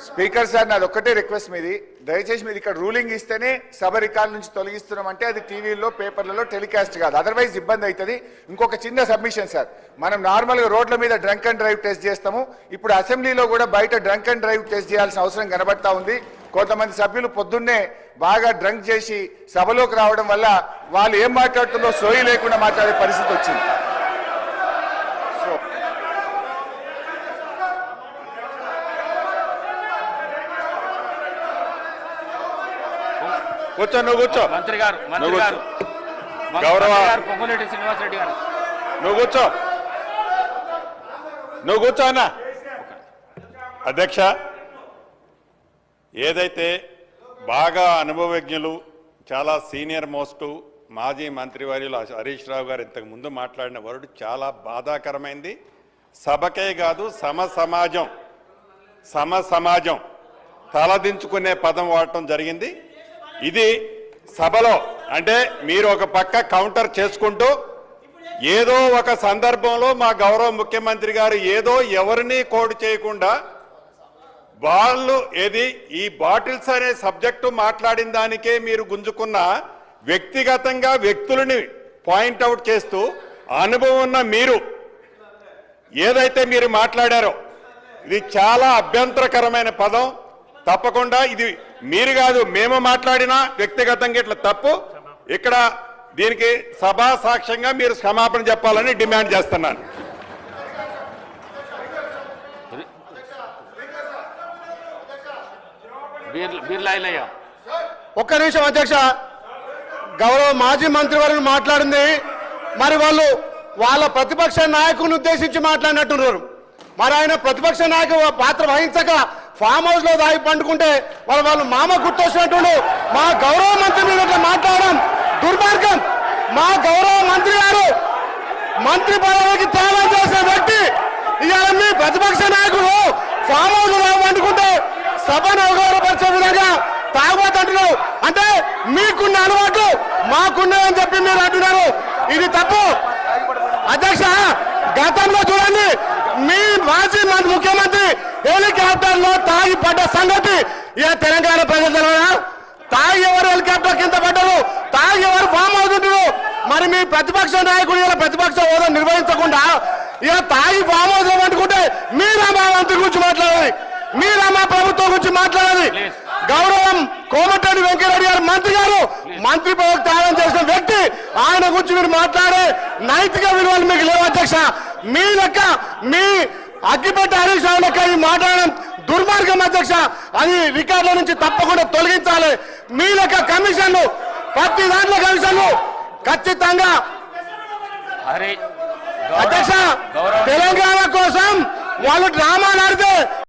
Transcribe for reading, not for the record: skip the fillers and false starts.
Speaker sir నాది ఒక్కటే request మీది, దయచేసి మీరు ఇక్కడ రూలింగ్ ఇస్తేనే సభ రికార్డు నుంచి తొలగిస్తున్నామంటే అది టీవీలో పేపర్లలో టెలికాస్ట్ కాదు, అదర్వైజ్ ఇబ్బంది అవుతుంది. ఇంకొక చిన్న సబ్మిషన్ సార్, మనం నార్మల్గా రోడ్ల మీద డ్రంక్ అండ్ డ్రైవ్ టెస్ట్ చేస్తాము, ఇప్పుడు అసెంబ్లీలో కూడా బయట డ్రంక్ అండ్ డ్రైవ్ టెస్ట్ చేయాల్సిన అవసరం కనబడతా ఉంది. కొంతమంది సభ్యులు పొద్దున్నే బాగా డ్రంక్ చేసి సభలోకి రావడం వల్ల వాళ్ళు ఏం మాట్లాడుతుందో సోయి లేకుండా మాట్లాడే పరిస్థితి వచ్చింది. కూర్చో, నువ్వు కూర్చో. మంత్రి గారు గౌరవ పొంగులేటి శ్రీనివాసరెడ్డి గారు నువ్వు కూర్చో అన్న. అధ్యక్ష, ఏదైతే బాగా అనుభవజ్ఞులు, చాలా సీనియర్ మోస్ట్ మాజీ మంత్రివర్యులు హరీష్ రావు గారు ఇంతకు ముందు మాట్లాడిన వర్డ్ చాలా బాధాకరమైంది. సభకే కాదు సమాజం తలదించుకునే పదం వాడటం జరిగింది. ఇది సభలో అంటే మీరు ఒక పక్క కౌంటర్ చేసుకుంటూ ఏదో ఒక సందర్భంలో మా గౌరవ ముఖ్యమంత్రి గారు ఏదో ఎవరిని కోడ్ చేయకుండా వాళ్ళు ఈ బాటిల్స్ అనే సబ్జెక్టు మాట్లాడిన దానికే మీరు గుంజుకున్న వ్యక్తిగతంగా వ్యక్తులని పాయింట్అవుట్ చేస్తూ అనుభవం ఉన్న మీరు ఏదైతే మీరు మాట్లాడారో ఇది చాలా అభ్యంతరకరమైన పదం. తప్పకుండా ఇది మీరు కాదు, మేము మాట్లాడినా వ్యక్తిగతంగా ఇట్లా తప్పు. ఇక్కడ దీనికి సభా సాక్ష్యంగా మీరు క్షమాపణ చెప్పాలని డిమాండ్ చేస్తున్నాను. ఒక్క నిమిషం అధ్యక్ష, గౌరవ మాజీ మంత్రి వారిని మాట్లాడింది మరి వాళ్ళు వాళ్ళ ప్రతిపక్ష నాయకుని ఉద్దేశించి మాట్లాడినట్టున్నారు. మరి ఆయన ప్రతిపక్ష నాయకు పాత్ర వహించక ఫామ్ హౌస్ లో దాగి పండుకుంటే వాళ్ళు మామ గుర్తొచ్చినట్టు మా గౌరవ మంత్రి మీద మాట్లాడడం దుర్మార్గం. మా గౌరవ మంత్రి గారు మంత్రి పదవికి త్యాగం చేసిన వ్యక్తి ఇవాళ మీ ప్రతిపక్ష నాయకుడు ఫామ్ హౌస్ లో పండుకుంటే సభను అవగౌరవపరిచే విధంగా తాగబోతుంటున్నావు అంటే మీకున్న అలవాటు మాకున్నదని చెప్పి మీరు అంటున్నారు. ఇది తప్పు అధ్యక్ష. గతంలో చూడండి, మీ మాజీ ముఖ్యమంత్రి హెలికాప్టర్ లో తాగి పడ్డ సంగతి ఇక తెలంగాణ ప్రజలు తాగి ఎవరు హెలికాప్టర్ కింద పడ్డారు, తాగి ఎవరు ఫామ్ అవుతుంటారు. మరి మీ ప్రతిపక్ష నాయకుడు ఇలా ప్రతిపక్ష హోదా నిర్వహించకుండా ఇక తాగి ఫామ్ హౌస్ పండుకుంటే మీరా మా మంత్రి గురించి మాట్లాడాలి, మీరా మా ప్రభుత్వం గురించి మాట్లాడాలి. గౌరవం కోమటిరెడ్డి వెంకటరెడ్డి గారు మంత్రి గారు మంత్రి పదవికి త్యాగం చేసిన వ్యక్తి, ఆయన గురించి మీరు మాట్లాడే నైతిక విలువలు మీకు లేవు అధ్యక్ష. మీ లెక్క మీ అగ్గిపెట్టి హరీష్ రావు లెక్క ఈ మాట్లాడడం దుర్మార్గం అధ్యక్ష. అది రికార్డుల నుంచి తప్పకుండా తొలగించాలి. మీ లెక్క కమిషన్లు ప్రతి దాంట్లో కమిషన్లు ఖచ్చితంగా అధ్యక్ష తెలంగాణ కోసం వాళ్ళు డ్రామా ఆడితే